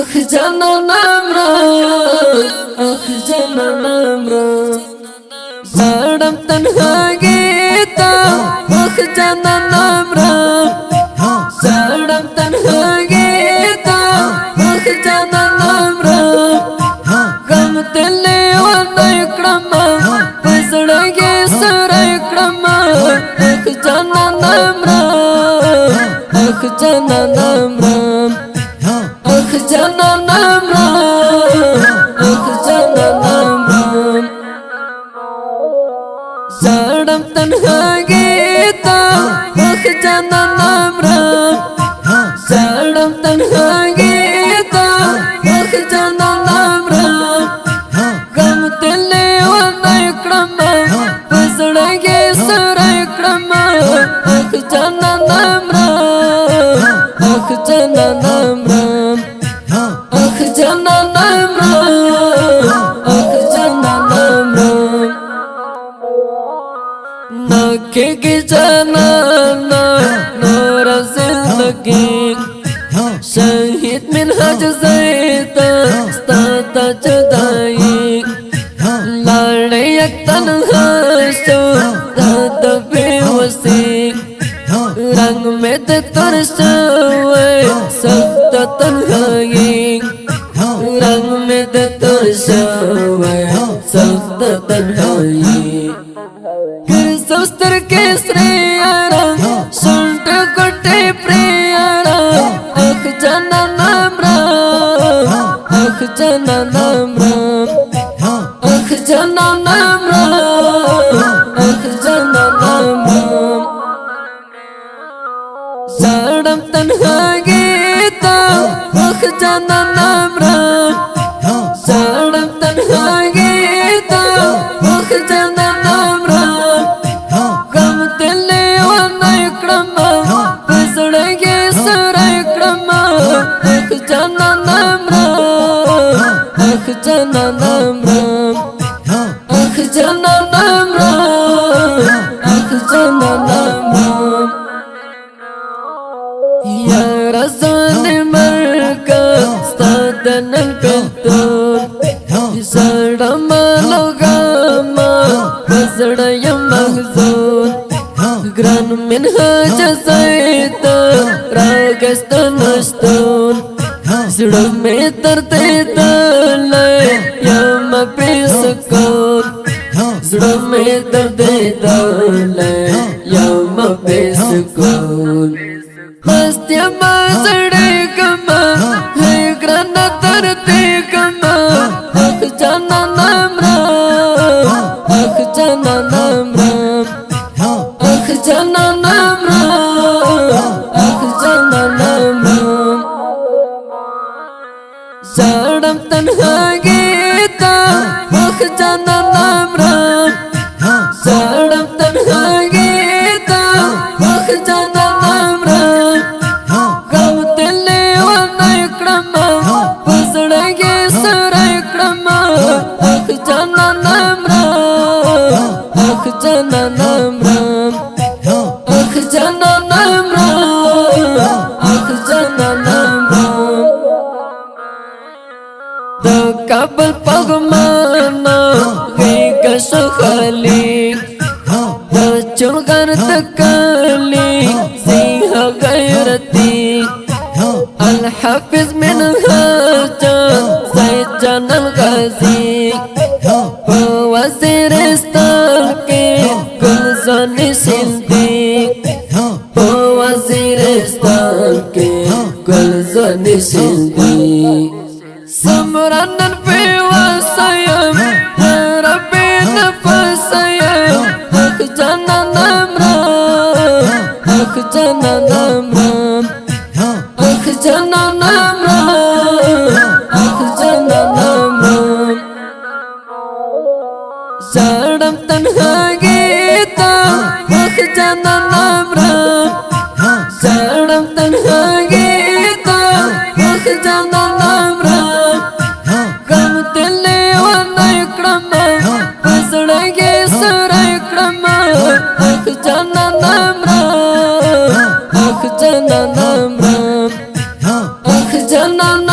أخ جنان أمرا زارم تنها گیتا أخ جنان أمرا زارم تنها گیتا أخ جنان أمرا غم تلي وانا يكرما بزرگي سر يكرما أخ جنان أمرا أخ جنان أمرا أخ جنان أمرا أخ جنان أمرا زارم تنها گیتا أخ جنان أمرا زارم تنها گیتا أخ جنان أمرا غم تلي وانا يكرما بزرگي سر يكرما أخ جنان أمرا أخ جنان أمرا أخ جنان أمرا أخ جنان أمرا ناكي جنانا نور زندگی شهید من حج زیتا ستاتا جدائی لڑے یک تنہا شو دادا بیوسی رنگ میں تر شوئے سخت تنہائی رنگ میں تر شوئے سخت تنہائی گر سوستر کے سریارا سنٹ گٹے پریارا أخ جنان أمرا أخ جنان أمرا أخ جنان أمرا أخ جنان أمرا زارم تنها گیتا أخ جنان أمرا زارم تنها گیتا أخ جنان أمرا غم تلي وانا يكرما بزرگي سر يكرما أخ جنان أمرا أخ جنان أمرا أخ جنان أمرا أخ جنان أمرا يا رسول مركز استاذن البتون زرع ملغما بزرع مغزون غران منها جزيتا راگست نشتون زړه مې درد دلای یم په سکون زړه مې درد دلای یم په سکون مستیا مزړې کما هي ګران درد کما أخ جنان أمرا أخ جنان أمرا أخ جنان أمرا أخ جنان أمرا زارم تنها گیتا أخ جنان أمرا زارم تنها گیتا أخ جنان أمرا غم تلي وانا يكرما بزرگي سر يكرما أخ جنان أمرا أخ جنان أمرا أخ جنان أمرا أخ جنان أمرا دا کابل پغمانا غیگا شخالی دا چلغر تکالی زیها غیرتی الحافظ من هاجان زید جان الغازی وزیرستان کے گلزن سندی وزیرستان کے گلزن سندی سمرانن پہ واسیم ربی نفسیم أخ جنان أمرا أخ جنان أمرا أخ جنان أمرا أخ جنان أمرا زارم تنها گیتا أخ جنان أمرا زارم تنها گیتا أخ جنان أمرا غم تلي وانا يكرما بزرگي سر يكرما أخ جنان أمرا أخ جنان أمرا أخ جنان